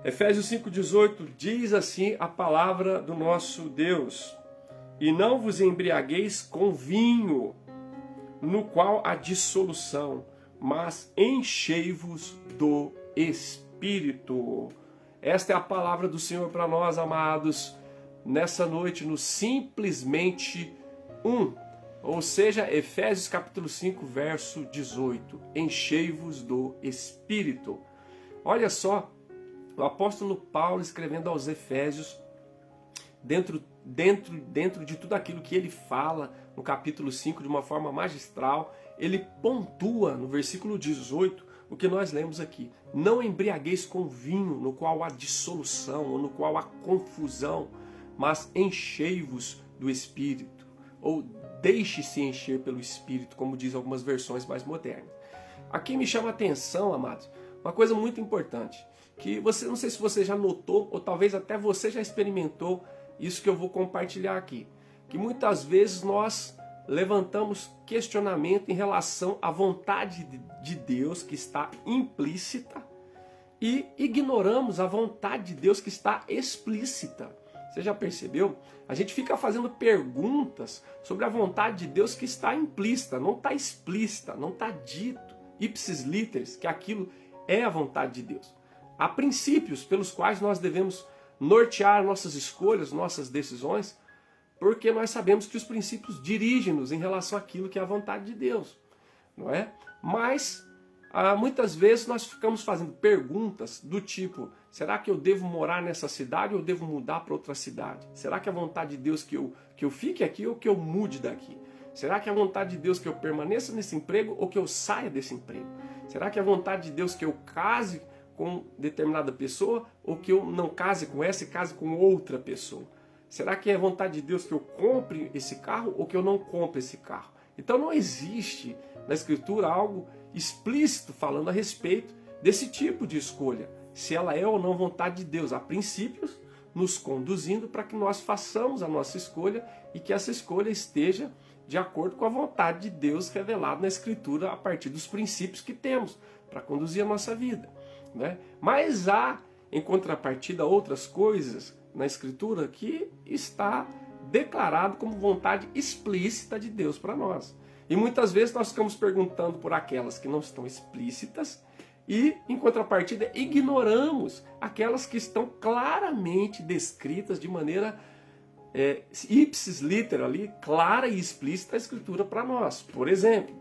Efésios 5,18 diz assim a palavra do nosso Deus: e não vos embriagueis com vinho, no qual há dissolução, mas enchei-vos do Espírito. Esta é a palavra do Senhor para nós, amados, nessa noite, no simplesmente 1. Ou seja, Efésios capítulo 5, verso 18. Enchei-vos do Espírito. Olha só, o apóstolo Paulo escrevendo aos Efésios, dentro de tudo aquilo que ele fala no capítulo 5 de uma forma magistral, ele pontua no versículo 18 o que nós lemos aqui. Não embriagueis com vinho, no qual há dissolução, ou no qual há confusão, mas enchei-vos do Espírito. Ou deixe-se encher pelo Espírito, como diz algumas versões mais modernas. Aqui me chama a atenção, amados, uma coisa muito importante, que você, não sei se você já notou, ou talvez até você já experimentou isso que eu vou compartilhar aqui, que muitas vezes nós levantamos questionamento em relação à vontade de Deus que está implícita e ignoramos a vontade de Deus que está explícita. Você já percebeu? A gente fica fazendo perguntas sobre a vontade de Deus que está implícita, não está explícita, não está dito, ipsis literis, que aquilo é a vontade de Deus. Há princípios pelos quais nós devemos nortear nossas escolhas, nossas decisões, porque nós sabemos que os princípios dirigem-nos em relação àquilo que é a vontade de Deus, não é? Mas muitas vezes nós ficamos fazendo perguntas do tipo: será que eu devo morar nessa cidade ou devo mudar para outra cidade? Será que é a vontade de Deus que eu fique aqui ou que eu mude daqui? Será que é a vontade de Deus que eu permaneça nesse emprego ou que eu saia desse emprego? Será que é a vontade de Deus que eu case com determinada pessoa ou que eu não case com essa e case com outra pessoa? Será que é vontade de Deus que eu compre esse carro ou que eu não compre esse carro? Então não existe na Escritura algo explícito falando a respeito desse tipo de escolha, se ela é ou não vontade de Deus. Há princípios nos conduzindo para que nós façamos a nossa escolha e que essa escolha esteja de acordo com a vontade de Deus revelada na Escritura a partir dos princípios que temos para conduzir a nossa vida, né? Mas há, em contrapartida, outras coisas na Escritura que está declarado como vontade explícita de Deus para nós. E muitas vezes nós ficamos perguntando por aquelas que não estão explícitas e, em contrapartida, ignoramos aquelas que estão claramente descritas de maneira ipsis literally, clara e explícita a Escritura para nós. Por exemplo,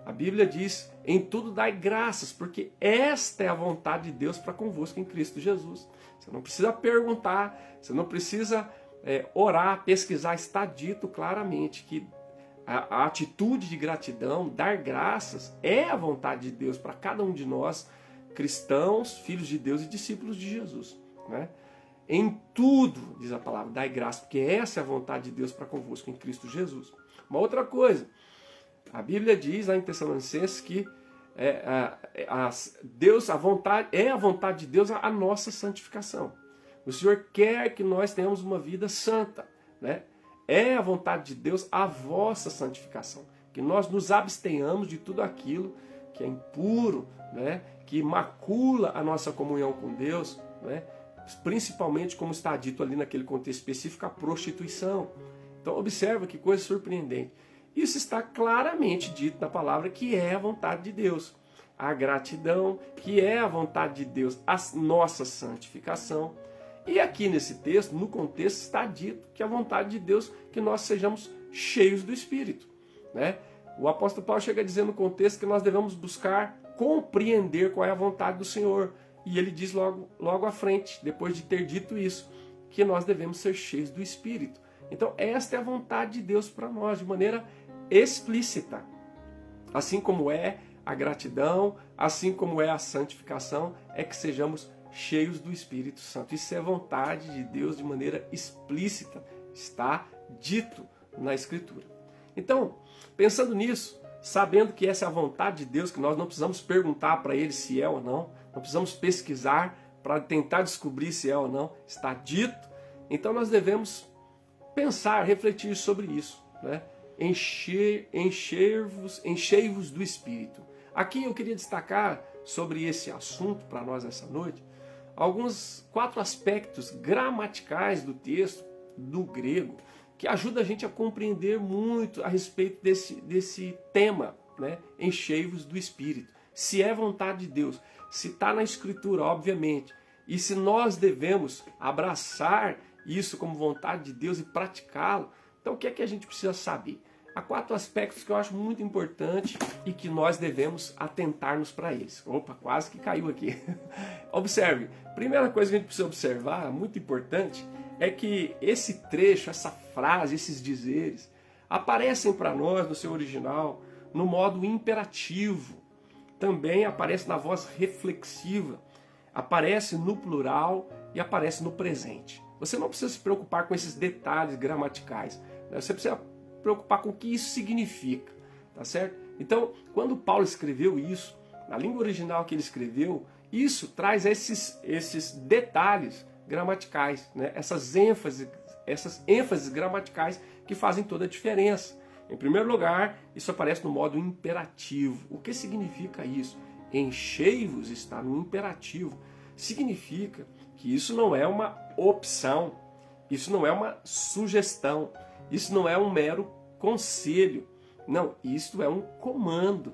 a Bíblia diz: em tudo dai graças, porque esta é a vontade de Deus para convosco em Cristo Jesus. Você não precisa perguntar, você não precisa orar, pesquisar, está dito claramente que a atitude de gratidão, dar graças, é a vontade de Deus para cada um de nós, cristãos, filhos de Deus e discípulos de Jesus, né? Em tudo, diz a palavra, dai graças, porque essa é a vontade de Deus para convosco em Cristo Jesus. Uma outra coisa, a Bíblia diz lá em Tessalonicenses que a vontade de Deus a nossa santificação. O Senhor quer que nós tenhamos uma vida santa, né? É a vontade de Deus a vossa santificação, que nós nos abstenhamos de tudo aquilo que é impuro, né? Que macula a nossa comunhão com Deus, né? Principalmente, como está dito ali naquele contexto específico, a prostituição. Então observa que coisa surpreendente. Isso está claramente dito na palavra que é a vontade de Deus. A gratidão, que é a vontade de Deus, a nossa santificação. E aqui nesse texto, no contexto, está dito que a vontade de Deus que nós sejamos cheios do Espírito, né? O apóstolo Paulo chega a dizer no contexto que nós devemos buscar compreender qual é a vontade do Senhor. E ele diz logo à frente, depois de ter dito isso, que nós devemos ser cheios do Espírito. Então esta é a vontade de Deus para nós, de maneira explícita. Assim como é a gratidão, assim como é a santificação, é que sejamos cheios do Espírito Santo. Isso é vontade de Deus de maneira explícita, está dito na Escritura. Então, pensando nisso, sabendo que essa é a vontade de Deus, que nós não precisamos perguntar para Ele se é ou não precisamos pesquisar para tentar descobrir se é ou não, está dito, então nós devemos pensar, refletir sobre isso, né? Enchei-vos do Espírito. Aqui eu queria destacar sobre esse assunto para nós essa noite, alguns 4 aspectos gramaticais do texto, do grego, que ajuda a gente a compreender muito a respeito desse tema, né? Enchei-vos do Espírito. Se é vontade de Deus, se está na Escritura, obviamente, e se nós devemos abraçar isso como vontade de Deus e praticá-lo, então o que é que a gente precisa saber? Há 4 aspectos que eu acho muito importante e que nós devemos atentar-nos para eles. Opa, quase que caiu aqui. Observe, primeira coisa que a gente precisa observar, muito importante, é que esse trecho, essa frase, esses dizeres, aparecem para nós no seu original no modo imperativo. Também aparece na voz reflexiva, aparece no plural e aparece no presente. Você não precisa se preocupar com esses detalhes gramaticais, né? Você precisa preocupar com o que isso significa, tá certo? Então, quando Paulo escreveu isso, na língua original que ele escreveu, isso traz esses detalhes gramaticais, né? Essas ênfases gramaticais que fazem toda a diferença. Em primeiro lugar, isso aparece no modo imperativo. O que significa isso? Enchei-vos está no imperativo. Significa que isso não é uma opção, isso não é uma sugestão, isso não é um mero conselho. Não, isto é um comando,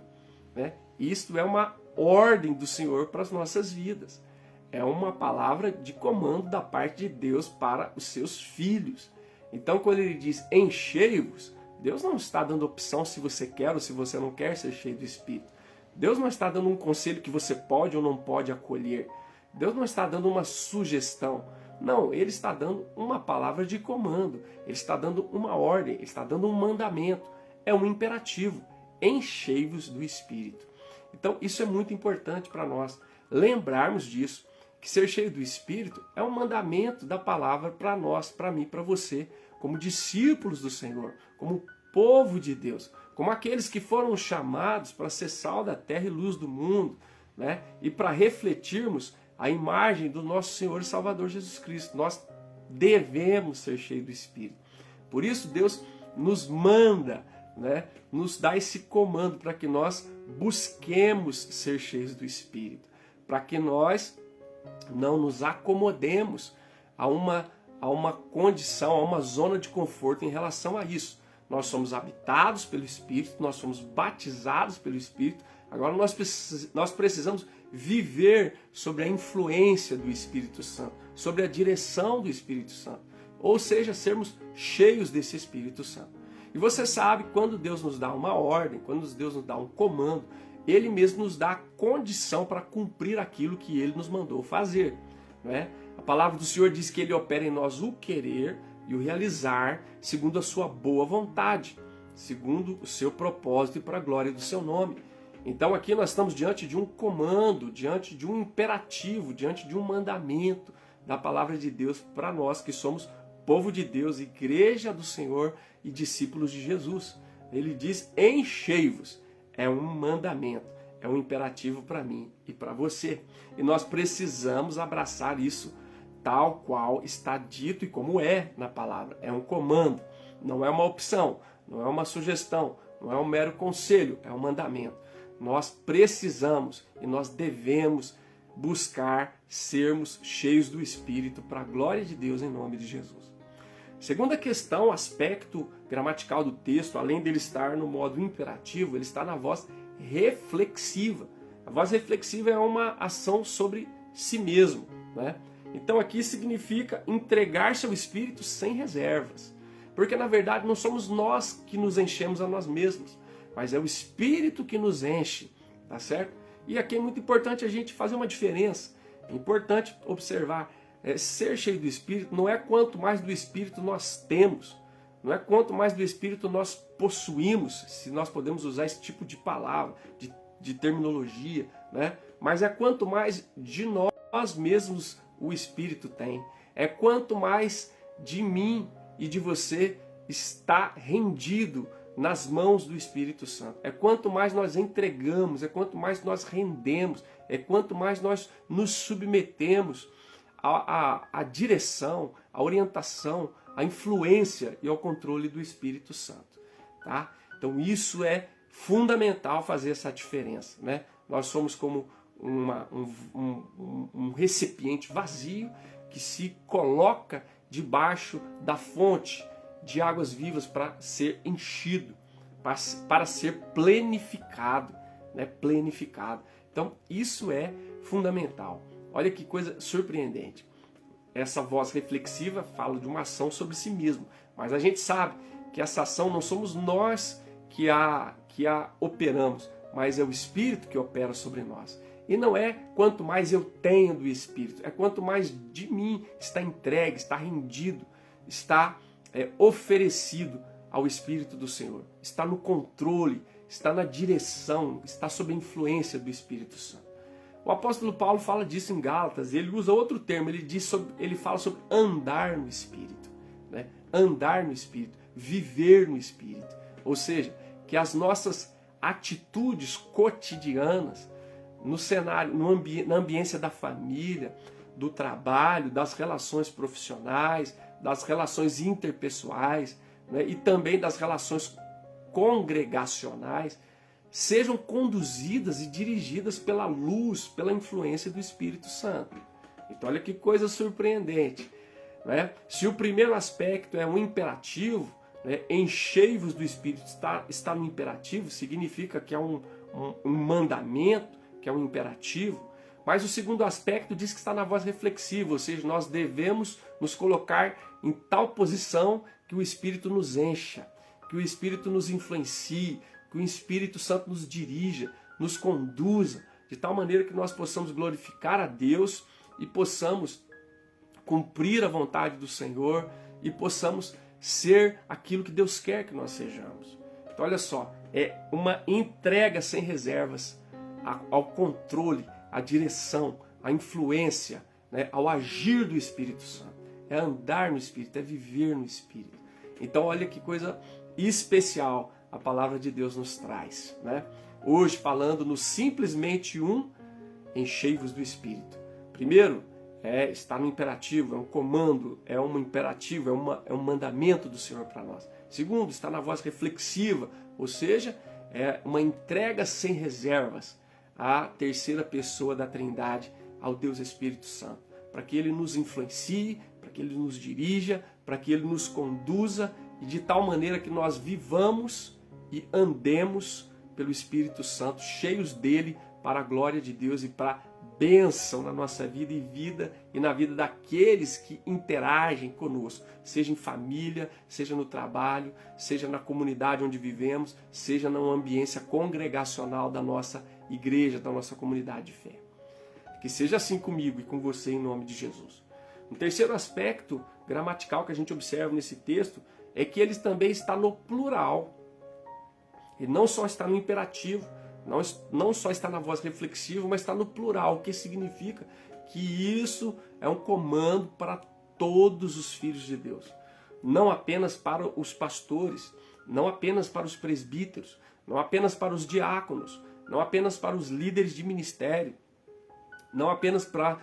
né? Isto é uma ordem do Senhor para as nossas vidas. É uma palavra de comando da parte de Deus para os seus filhos. Então, quando ele diz enchei-vos, Deus não está dando opção se você quer ou se você não quer ser cheio do Espírito. Deus não está dando um conselho que você pode ou não pode acolher. Deus não está dando uma sugestão. Não, Ele está dando uma palavra de comando. Ele está dando uma ordem, Ele está dando um mandamento. É um imperativo. Enchei-vos do Espírito. Então, isso é muito importante para nós lembrarmos disso, que ser cheio do Espírito é um mandamento da palavra para nós, para mim, para você, como discípulos do Senhor, como povo de Deus, como aqueles que foram chamados para ser sal da terra e luz do mundo, né? E para refletirmos a imagem do nosso Senhor e Salvador Jesus Cristo. Nós devemos ser cheios do Espírito. Por isso Deus nos manda, né? Nos dá esse comando para que nós busquemos ser cheios do Espírito, para que nós não nos acomodemos a uma condição, a uma zona de conforto em relação a isso. Nós somos habitados pelo Espírito, nós somos batizados pelo Espírito, agora nós precisamos viver sobre a influência do Espírito Santo, sobre a direção do Espírito Santo, ou seja, sermos cheios desse Espírito Santo. E você sabe, quando Deus nos dá uma ordem, quando Deus nos dá um comando, Ele mesmo nos dá a condição para cumprir aquilo que Ele nos mandou fazer, não é? A palavra do Senhor diz que Ele opera em nós o querer e o realizar segundo a sua boa vontade, segundo o seu propósito e para a glória do seu nome. Então aqui nós estamos diante de um comando, diante de um imperativo, diante de um mandamento da palavra de Deus para nós que somos povo de Deus, igreja do Senhor e discípulos de Jesus. Ele diz enchei-vos. É um mandamento, é um imperativo para mim e para você. E nós precisamos abraçar isso tal qual está dito e como é na palavra. É um comando, não é uma opção, não é uma sugestão, não é um mero conselho, é um mandamento. Nós precisamos e nós devemos buscar sermos cheios do Espírito para a glória de Deus em nome de Jesus. Segunda questão, aspecto gramatical do texto, além dele estar no modo imperativo, ele está na voz reflexiva. A voz reflexiva é uma ação sobre si mesmo, né? Então aqui significa entregar-se ao Espírito sem reservas. Porque na verdade não somos nós que nos enchemos a nós mesmos, mas é o Espírito que nos enche, tá certo? E aqui é muito importante a gente fazer uma diferença. É importante observar, ser cheio do Espírito não é quanto mais do Espírito nós temos, não é quanto mais do Espírito nós possuímos, se nós podemos usar esse tipo de palavra, de terminologia, né? Mas é quanto mais de nós mesmos o Espírito tem. É quanto mais de mim e de você está rendido nas mãos do Espírito Santo. É quanto mais nós entregamos, é quanto mais nós rendemos, é quanto mais nós nos submetemos à direção, à orientação, à influência e ao controle do Espírito Santo. Tá? Então isso é fundamental fazer essa diferença, né? Nós somos como um recipiente vazio que se coloca debaixo da fonte de águas vivas para ser enchido, para ser plenificado, né? Plenificado. Então isso é fundamental. Olha que coisa surpreendente. Essa voz reflexiva fala de uma ação sobre si mesmo, mas a gente sabe que essa ação não somos nós que a operamos, mas é o Espírito que opera sobre nós. E não é quanto mais eu tenho do Espírito, é quanto mais de mim está entregue, está rendido, está oferecido ao Espírito do Senhor. Está no controle, está na direção, está sob a influência do Espírito Santo. O apóstolo Paulo fala disso em Gálatas, ele usa outro termo, ele fala sobre andar no Espírito, né? Andar no Espírito, viver no Espírito. Ou seja, que as nossas atitudes cotidianas, no cenário, na ambiência da família, do trabalho, das relações profissionais, das relações interpessoais, né, e também das relações congregacionais, sejam conduzidas e dirigidas pela luz, pela influência do Espírito Santo. Então olha que coisa surpreendente, né? Se o primeiro aspecto é um imperativo, né, enchei-vos do Espírito, está no imperativo, significa que é um mandamento, que é um imperativo. Mas o segundo aspecto diz que está na voz reflexiva, ou seja, nós devemos nos colocar em tal posição que o Espírito nos encha, que o Espírito nos influencie, que o Espírito Santo nos dirija, nos conduza, de tal maneira que nós possamos glorificar a Deus e possamos cumprir a vontade do Senhor e possamos ser aquilo que Deus quer que nós sejamos. Então olha só, é uma entrega sem reservas ao controle, à direção, à influência, né, ao agir do Espírito Santo. É andar no Espírito, é viver no Espírito. Então olha que coisa especial a palavra de Deus nos traz, né? Hoje falando no simplesmente enchei-vos do Espírito. Primeiro, está no imperativo, é um comando, é um imperativo, é um mandamento do Senhor para nós. Segundo, está na voz reflexiva, ou seja, é uma entrega sem reservas à terceira pessoa da Trindade, ao Deus Espírito Santo, para que Ele nos influencie, para que Ele nos dirija, para que Ele nos conduza, e de tal maneira que nós vivamos e andemos pelo Espírito Santo, cheios dele, para a glória de Deus e para a bênção na nossa vida e na vida daqueles que interagem conosco, seja em família, seja no trabalho, seja na comunidade onde vivemos, seja na ambiência congregacional da nossa igreja, da nossa comunidade de fé. Que seja assim comigo e com você em nome de Jesus. Um terceiro aspecto gramatical que a gente observa nesse texto é que ele também está no plural. Ele não só está no imperativo, não só está na voz reflexiva, mas está no plural, o que significa que isso é um comando para todos os filhos de Deus. Não apenas para os pastores, não apenas para os presbíteros, não apenas para os diáconos, não apenas para os líderes de ministério, não apenas para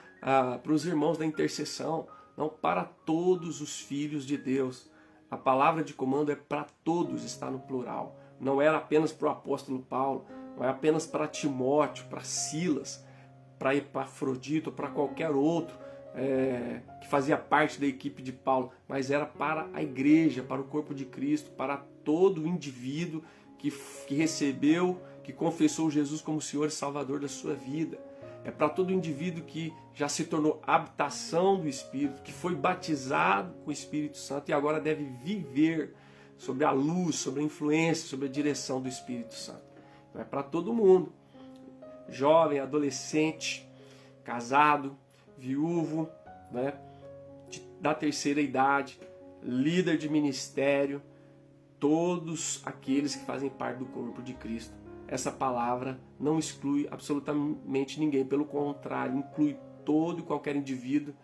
os irmãos da intercessão, não, para todos os filhos de Deus. A palavra de comando é para todos, está no plural. Não era apenas para o apóstolo Paulo, não é apenas para Timóteo, para Silas, para Epafrodito, para qualquer outro que fazia parte da equipe de Paulo, mas era para a igreja, para o corpo de Cristo, para todo indivíduo que recebeu, que confessou Jesus como Senhor e Salvador da sua vida. É para todo indivíduo que já se tornou habitação do Espírito, que foi batizado com o Espírito Santo e agora deve viver sobre a luz, sobre a influência, sobre a direção do Espírito Santo. Então é para todo mundo. Jovem, adolescente, casado, viúvo, né, da terceira idade, líder de ministério, todos aqueles que fazem parte do corpo de Cristo. Essa palavra não exclui absolutamente ninguém, pelo contrário, inclui todo e qualquer indivíduo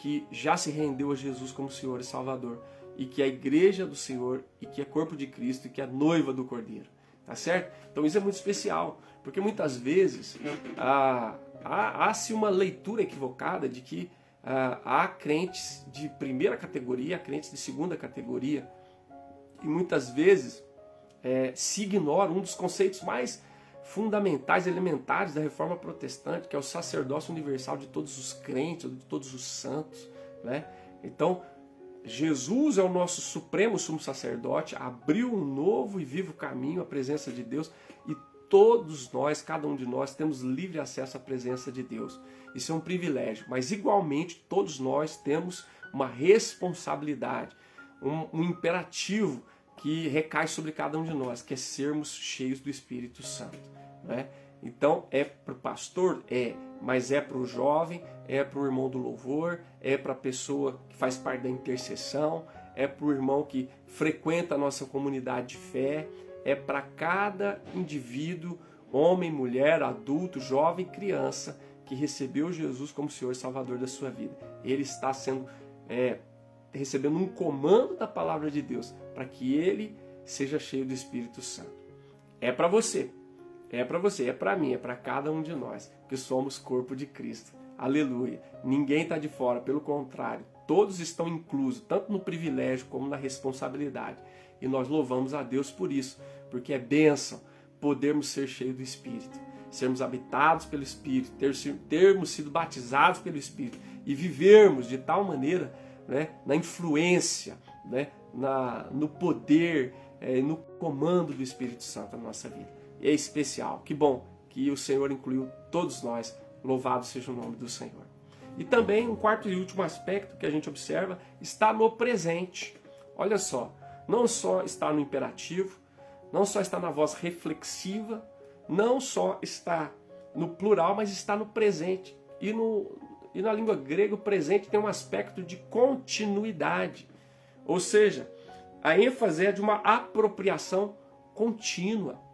que já se rendeu a Jesus como Senhor e Salvador, e que é a igreja do Senhor, e que é corpo de Cristo, e que é noiva do Cordeiro. Tá certo? Então isso é muito especial, porque muitas vezes há-se uma leitura equivocada de que há crentes de primeira categoria, há crentes de segunda categoria, e muitas vezes se ignora um dos conceitos mais fundamentais, elementares da reforma protestante, que é o sacerdócio universal de todos os crentes, de todos os santos, né? Então, Jesus é o nosso supremo sumo sacerdote, abriu um novo e vivo caminho à presença de Deus, e todos nós, cada um de nós, temos livre acesso à presença de Deus. Isso é um privilégio, mas igualmente todos nós temos uma responsabilidade, um imperativo que recai sobre cada um de nós, que é sermos cheios do Espírito Santo, né? Então é para o pastor? Mas é para o jovem, é para o irmão do louvor, é para a pessoa que faz parte da intercessão, é para o irmão que frequenta a nossa comunidade de fé, é para cada indivíduo, homem, mulher, adulto, jovem, criança, que recebeu Jesus como Senhor e Salvador da sua vida. Ele está recebendo um comando da palavra de Deus para que ele seja cheio do Espírito Santo. É para você. É para você, é para mim, é para cada um de nós, que somos corpo de Cristo. Aleluia. Ninguém está de fora, pelo contrário, todos estão inclusos, tanto no privilégio como na responsabilidade. E nós louvamos a Deus por isso, porque é bênção podermos ser cheios do Espírito, sermos habitados pelo Espírito, termos sido batizados pelo Espírito e vivermos de tal maneira, né, na influência, né, no poder, no comando do Espírito Santo na nossa vida. É especial. Que bom que o Senhor incluiu todos nós. Louvado seja o nome do Senhor. E também um quarto e último aspecto que a gente observa está no presente. Olha só, não só está no imperativo, não só está na voz reflexiva, não só está no plural, mas está no presente. E na língua grega o presente tem um aspecto de continuidade. Ou seja, a ênfase é de uma apropriação contínua.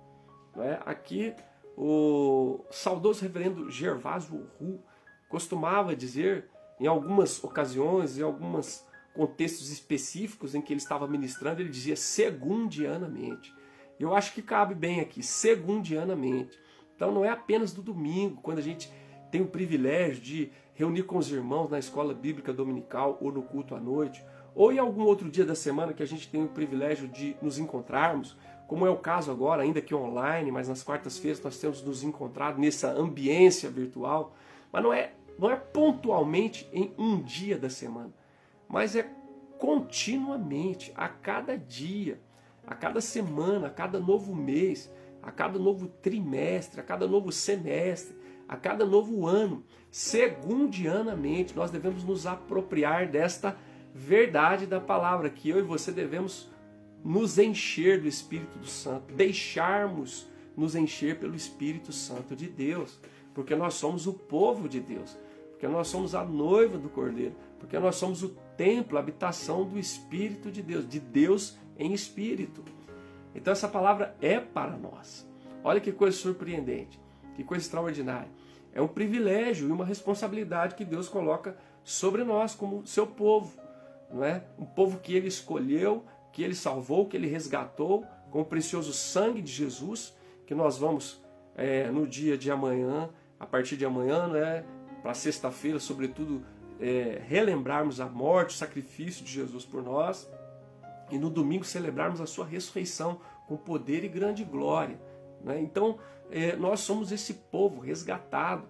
Aqui o saudoso reverendo Gervásio Roux costumava dizer, em algumas ocasiões, em alguns contextos específicos em que ele estava ministrando, ele dizia segundianamente. Eu acho que cabe bem aqui, segundianamente. Então não é apenas do domingo, quando a gente tem o privilégio de reunir com os irmãos na escola bíblica dominical ou no culto à noite, ou em algum outro dia da semana que a gente tem o privilégio de nos encontrarmos, como é o caso agora, ainda que online, mas nas quartas-feiras nós temos nos encontrado nessa ambiência virtual. Mas não é pontualmente em um dia da semana, mas é continuamente, a cada dia, a cada semana, a cada novo mês, a cada novo trimestre, a cada novo semestre, a cada novo ano, segundianamente, nós devemos nos apropriar desta verdade da palavra, que eu e você devemos nos encher do Espírito do Santo, deixarmos nos encher pelo Espírito Santo de Deus, porque nós somos o povo de Deus, porque nós somos a noiva do Cordeiro, porque nós somos o templo, a habitação do Espírito de Deus em Espírito. Então essa palavra é para nós. Olha que coisa surpreendente, que coisa extraordinária. É um privilégio e uma responsabilidade que Deus coloca sobre nós como seu povo, não é? Um povo que Ele escolheu, que Ele salvou, que Ele resgatou com o precioso sangue de Jesus, que nós vamos no dia de amanhã, a partir de amanhã, né, para sexta-feira, sobretudo, relembrarmos a morte, o sacrifício de Jesus por nós, e no domingo celebrarmos a sua ressurreição com poder e grande glória, né? Então, nós somos esse povo resgatado,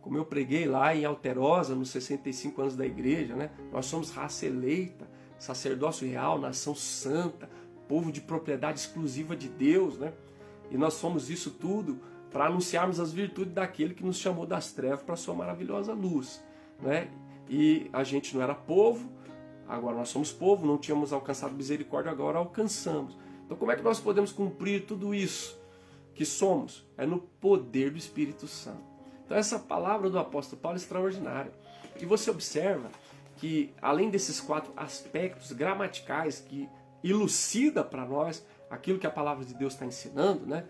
como eu preguei lá em Alterosa, nos 65 anos da igreja, né? Nós somos raça eleita, sacerdócio real, nação santa, povo de propriedade exclusiva de Deus, né? E nós somos isso tudo para anunciarmos as virtudes daquele que nos chamou das trevas para a sua maravilhosa luz, né? E a gente não era povo, agora nós somos povo, não tínhamos alcançado misericórdia, agora alcançamos. Então como é que nós podemos cumprir tudo isso que somos? É no poder do Espírito Santo. Então essa palavra do apóstolo Paulo é extraordinária. E você observa que além desses 4 aspectos gramaticais que elucida para nós aquilo que a palavra de Deus está ensinando, né?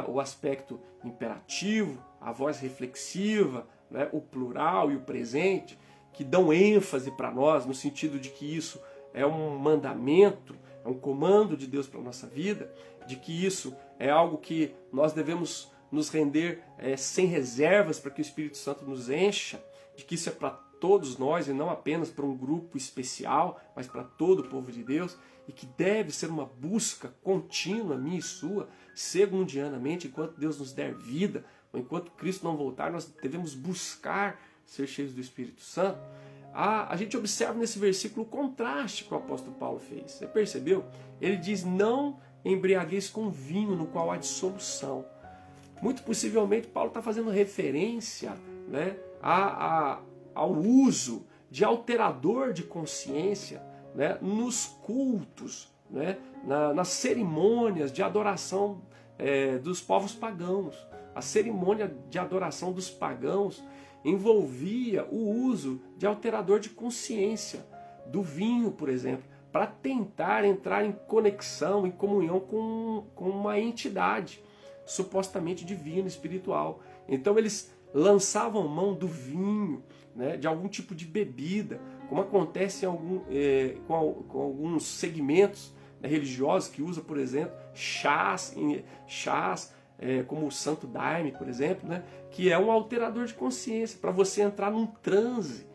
O aspecto imperativo, a voz reflexiva, né? O plural e o presente, que dão ênfase para nós no sentido de que isso é um mandamento, é um comando de Deus para a nossa vida, de que isso é algo que nós devemos nos render sem reservas para que o Espírito Santo nos encha, de que isso é para todos nós, e não apenas para um grupo especial, mas para todo o povo de Deus, e que deve ser uma busca contínua, minha e sua, segundianamente, enquanto Deus nos der vida, ou enquanto Cristo não voltar, nós devemos buscar ser cheios do Espírito Santo. A gente observa nesse versículo o contraste que o apóstolo Paulo fez. Você percebeu? Ele diz, não embriagueis com vinho no qual há dissolução. Muito possivelmente Paulo está fazendo referência, né, ao uso de alterador de consciência, né, nos cultos, né, nas cerimônias de adoração dos povos pagãos. A cerimônia de adoração dos pagãos envolvia o uso de alterador de consciência, do vinho, por exemplo, para tentar entrar em conexão, em comunhão com uma entidade supostamente divina, espiritual. Então eles lançavam mão do vinho, né, de algum tipo de bebida, como acontece com alguns segmentos, né, religiosos que usam, por exemplo, chás como o Santo Daime, por exemplo, né, que é um alterador de consciência, para você entrar num transe,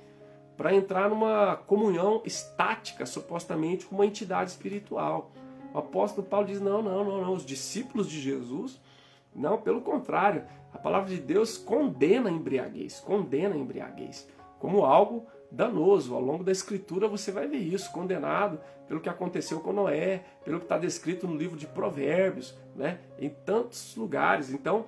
para entrar numa comunhão estática, supostamente, com uma entidade espiritual. O apóstolo Paulo diz, não, os discípulos de Jesus, não, pelo contrário, a palavra de Deus condena a embriaguez, como algo danoso. Ao longo da Escritura você vai ver isso, condenado pelo que aconteceu com Noé, pelo que está descrito no livro de Provérbios, né, em tantos lugares. Então,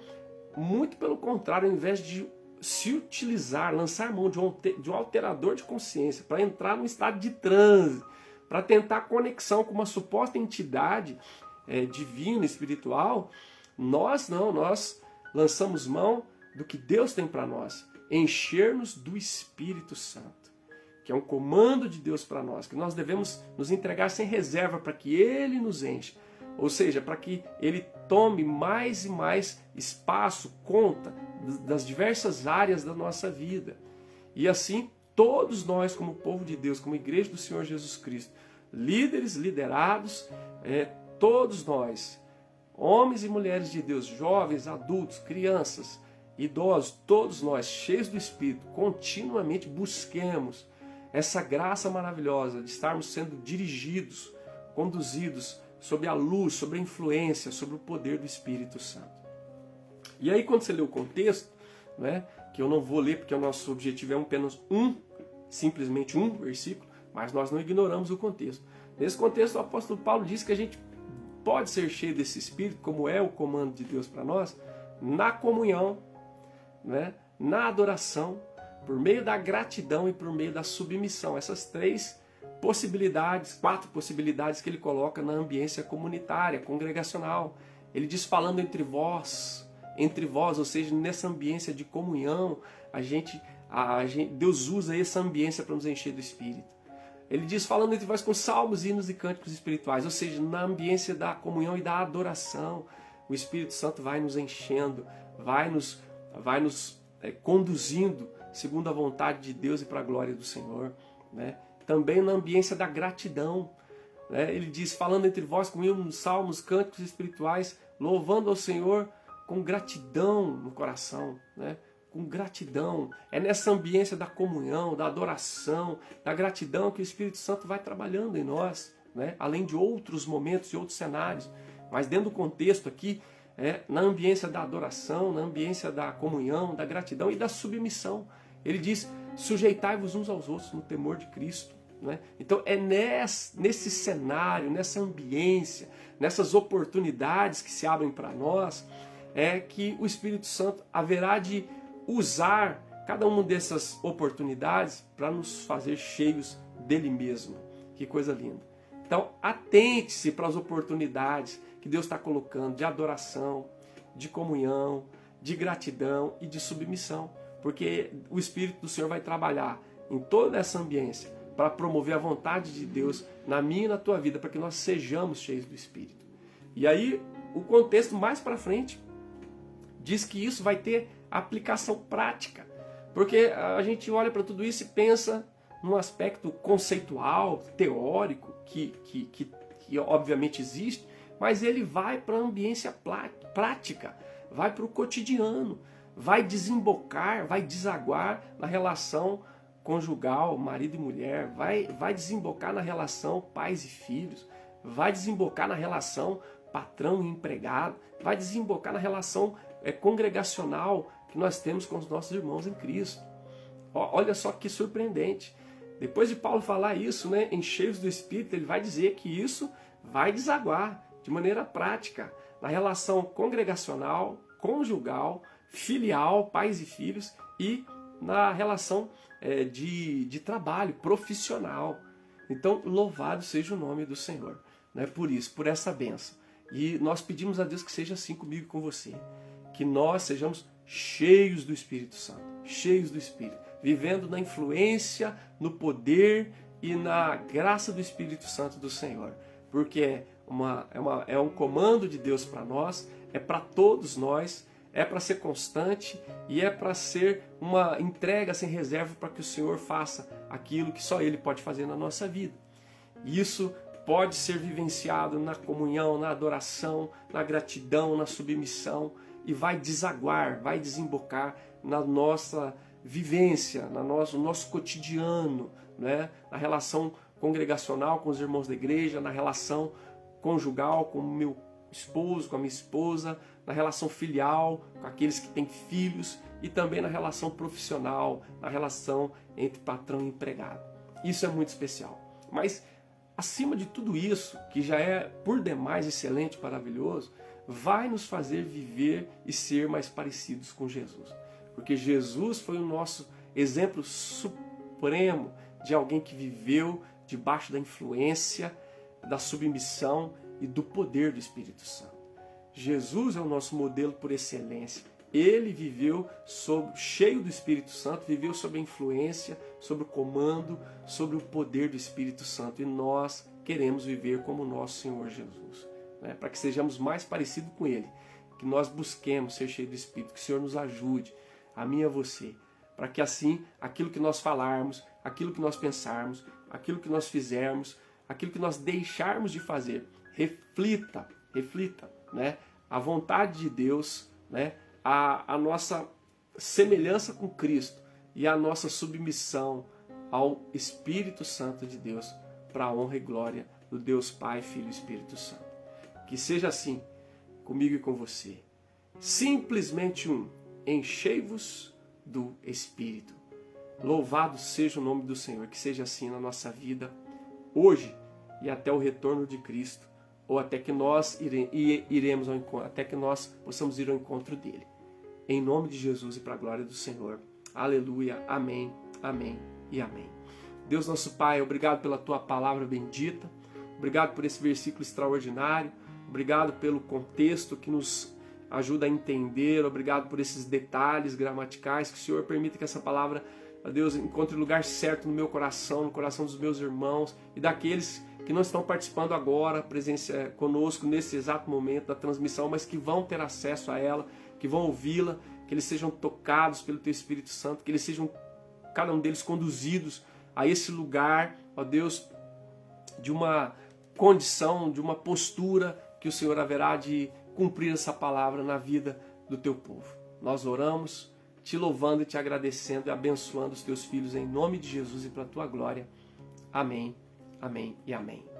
muito pelo contrário, ao invés de se utilizar, lançar mão de um alterador de consciência para entrar num estado de transe, para tentar conexão com uma suposta entidade divina, espiritual, nós lançamos mão do que Deus tem para nós, encher-nos do Espírito Santo, que é um comando de Deus para nós, que nós devemos nos entregar sem reserva para que Ele nos encha, ou seja, para que Ele tome mais e mais espaço, conta das diversas áreas da nossa vida. E assim, todos nós, como povo de Deus, como igreja do Senhor Jesus Cristo, líderes, liderados, todos nós, homens e mulheres de Deus, jovens, adultos, crianças, idosos, todos nós, cheios do Espírito, continuamente busquemos essa graça maravilhosa de estarmos sendo dirigidos, conduzidos sob a luz, sob a influência, sobre o poder do Espírito Santo. E aí quando você lê o contexto, né, que eu não vou ler porque o nosso objetivo é apenas simplesmente um versículo, mas nós não ignoramos o contexto. Nesse contexto o apóstolo Paulo diz que a gente pode ser cheio desse Espírito, como é o comando de Deus para nós, na comunhão, né, na adoração, por meio da gratidão e por meio da submissão. Essas quatro possibilidades que ele coloca na ambiência comunitária, congregacional. Ele diz falando entre vós, ou seja, nessa ambiência de comunhão, Deus usa essa ambiência para nos encher do Espírito. Ele diz falando entre vós com salmos, hinos e cânticos espirituais, ou seja, na ambiência da comunhão e da adoração, o Espírito Santo vai nos enchendo, vai nos conduzindo segundo a vontade de Deus e para a glória do Senhor, né? Também na ambiência da gratidão, né? Ele diz, falando entre vós com hinos, salmos, cânticos espirituais, louvando ao Senhor com gratidão no coração, né? Com gratidão. É nessa ambiência da comunhão, da adoração, da gratidão que o Espírito Santo vai trabalhando em nós, né? Além de outros momentos e outros cenários. Mas dentro do contexto aqui, na ambiência da adoração, na ambiência da comunhão, da gratidão e da submissão. Ele diz, sujeitai-vos uns aos outros no temor de Cristo. Né? Então é nesse cenário, nessa ambiência, nessas oportunidades que se abrem para nós, que o Espírito Santo haverá de usar cada uma dessas oportunidades para nos fazer cheios dele mesmo. Que coisa linda. Então atente-se para as oportunidades que Deus está colocando de adoração, de comunhão, de gratidão e de submissão. Porque o Espírito do Senhor vai trabalhar em toda essa ambiência para promover a vontade de Deus na minha e na tua vida, para que nós sejamos cheios do Espírito. E aí o contexto mais para frente diz que isso vai ter aplicação prática. Porque a gente olha para tudo isso e pensa num aspecto conceitual, teórico, que obviamente existe, mas ele vai para a ambiência prática, vai para o cotidiano, vai desembocar, vai desaguar na relação conjugal, marido e mulher, vai desembocar na relação pais e filhos, vai desembocar na relação patrão e empregado, vai desembocar na relação congregacional que nós temos com os nossos irmãos em Cristo. Olha só que surpreendente. Depois de Paulo falar isso, né, em cheios do Espírito, ele vai dizer que isso vai desaguar de maneira prática na relação congregacional, conjugal, filial, pais e filhos, e na relação de trabalho profissional. Então, louvado seja o nome do Senhor, né, por isso, por essa bênção. E nós pedimos a Deus que seja assim comigo e com você, que nós sejamos cheios do Espírito Santo, cheios do Espírito, vivendo na influência, no poder e na graça do Espírito Santo do Senhor, porque é um comando de Deus para nós, é para todos nós, é para ser constante e é para ser uma entrega sem reserva para que o Senhor faça aquilo que só Ele pode fazer na nossa vida. Isso pode ser vivenciado na comunhão, na adoração, na gratidão, na submissão, e vai desaguar, vai desembocar na nossa vivência, no nosso cotidiano, né? Na relação congregacional com os irmãos da igreja, na relação conjugal com o meu esposo, com a minha esposa, na relação filial com aqueles que têm filhos e também na relação profissional, na relação entre patrão e empregado. Isso é muito especial. Mas acima de tudo isso, que já é por demais excelente, maravilhoso, vai nos fazer viver e ser mais parecidos com Jesus. Porque Jesus foi o nosso exemplo supremo de alguém que viveu debaixo da influência, da submissão e do poder do Espírito Santo. Jesus é o nosso modelo por excelência. Ele viveu cheio do Espírito Santo, viveu sob a influência, sob o comando, sobre o poder do Espírito Santo. E nós queremos viver como o nosso Senhor Jesus, né? Para que sejamos mais parecidos com Ele, que nós busquemos ser cheios do Espírito, que o Senhor nos ajude, a mim e a você, para que assim, aquilo que nós falarmos, aquilo que nós pensarmos, aquilo que nós fizermos, aquilo que nós deixarmos de fazer, reflita, né? A vontade de Deus, né? A nossa semelhança com Cristo e a nossa submissão ao Espírito Santo de Deus, para a honra e glória do Deus Pai, Filho e Espírito Santo. Que seja assim comigo e com você. Simplesmente enchei-vos do Espírito. Louvado seja o nome do Senhor, que seja assim na nossa vida, hoje e até o retorno de Cristo, ou até que nós iremos ao encontro, até que nós possamos ir ao encontro dele. Em nome de Jesus e para a glória do Senhor. Aleluia, amém, amém e amém. Deus nosso Pai, obrigado pela tua palavra bendita, obrigado por esse versículo extraordinário, obrigado pelo contexto que nos ajuda a entender, obrigado por esses detalhes gramaticais, que o Senhor permita que essa palavra, ó Deus, encontre lugar certo no meu coração, no coração dos meus irmãos e daqueles que não estão participando agora, presença conosco nesse exato momento da transmissão, mas que vão ter acesso a ela, que vão ouvi-la, que eles sejam tocados pelo Teu Espírito Santo, que eles sejam, cada um deles, conduzidos a esse lugar, ó Deus, de uma condição, de uma postura que o Senhor haverá de cumprir essa palavra na vida do Teu povo. Nós oramos, Te louvando e Te agradecendo e abençoando os Teus filhos em nome de Jesus e para a Tua glória. Amém, amém e amém.